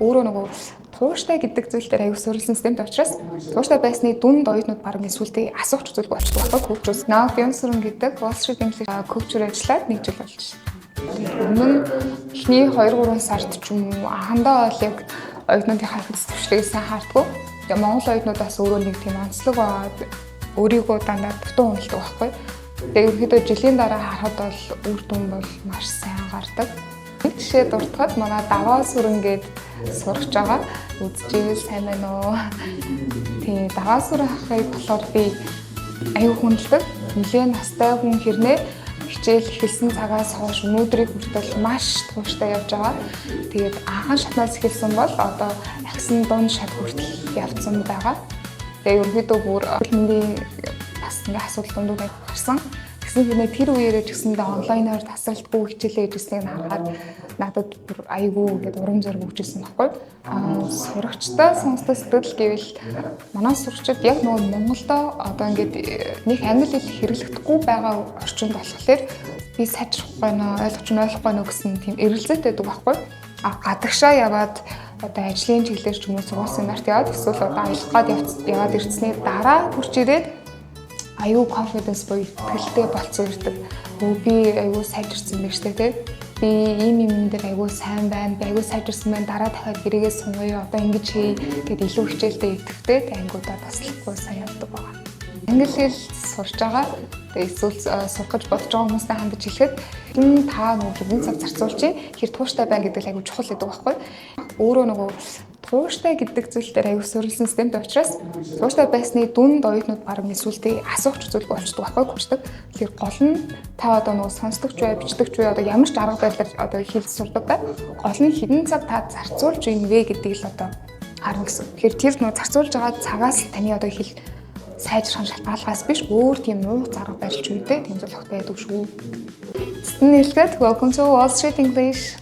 өөрөө нөгөө тууштай гэдэг зүйл дээр аюул суурилсан системтэй учраас тууштай байсны дунд оюутнууд баг эсвэл асуух зүйл болчихдог байхгүй коучус. Now Fiansurun гэдэг Wall Street English коучор ажиллаад 1 жил болж байна. Өмнө нь эхний 2-3 сард ч юм уу анхандаа бол яг оюутнуудынхаа хэвс төвшлийг сайн хаардгүй. Тэгээ Монгол оюутнуудаас өөрөө нэг тийм онцлог аваад өөрийгөө дандаа дутуу уналтдаг байхгүй. Тэгээ ерөнхийдөө жилийн дараа харахад бол үр дүн бол маш сайн гардаг. Нэг жишээ дуртахад манай даваа сүрэн гээд сурч байгаа. Үзчихвэл сайн байна уу? Тэгээ даваа сүрэн хахыг болохоор би аюу хүндэлдэг. Нилээн настай хүн хэрнээ хичээл эхэлсэн цагаас хойш өнөөдрийг хүртэл маш тууштай явж байгаа. Тэгээд анхан шатнаас эхэлсэн бол одоо ахсан дунд шат хүртэл явцсан байгаа. Тэгээ ерөнхийдөө бүр хөдөлмөрийн бас ингээ асуудал дундуур гарсан. Тэгсэн хэрнээ тэр үеэрээ ч гэсэндээ онлайнаар тасралтгүй хичээлээ хийжсэнийг харахад надад бүр айгүй гэдэг урам зориг өгчээсэн байхгүй. Сурагчтай сонсдог сэтгэл гэвэл манай сурагчид яг нөгөө Монголдо одоо ингээд нэг англи хэл хэрэглэхгүй байгаа орчинд болохоор би сайжрах байна, ойлгож байна гэсэн тийм эргэлзээтэй байдаг байхгүй. Гадагшаа яваад одоо ажлын чиглэлээр ч юм уу сургуулийн нарт яваад эсвэл одоо аялах гад яваад ирсний дараа хурц ирээд аюу confidence буюу итгэлтэй болцсон ирдэг. Би аюу сайжирсан байх штэ тий. Би ийм дээр аюу сайн байна. Би аюу сайжирсан байна. Дараа дахиад гэрээгээ сунгая. Одоо ингэж хий гэд илүү хичээлтэй идэвхтэй ангиудаа таслахгүй сайн явдаг байгаа. Англи хэл сурч байгаа. Тэгээ эсвэл сурах гэж бодож байгаа хүмүүстэй хандаж хэлэхэд та нөгөө хэдэн цаг зарцуулж хэр тууштай байна гэдэг л аюу чухал гэдэг байхгүй. Өөрөө нөгөө тууштай гэдэг зүйл дээр аюу суурилсан системтэй учраас тууштай байсны дунд оюутнууд баг эсвэл асуух зүйл болчихдог байхгүй хүчдэг. Тэгэхээр гол нь та одоо нөгөө сонсдогч бай, бичдэгч бай одоо ямар ч арга байдлаар одоо хэл сурдаг бай. Гол нь хэдэн цаг та зарцуулж ийн вэ гэдгийг л одоо харна гэсэн. Тэгэхээр тэр нөгөө зарцуулж байгаа цагаас таны одоо хэл сайжрах шалтгаалгаас биш өөр тийм нууц арга барилч үүтэй тийм зүйл огт байдаг шүү. Welcome to Wall Street English.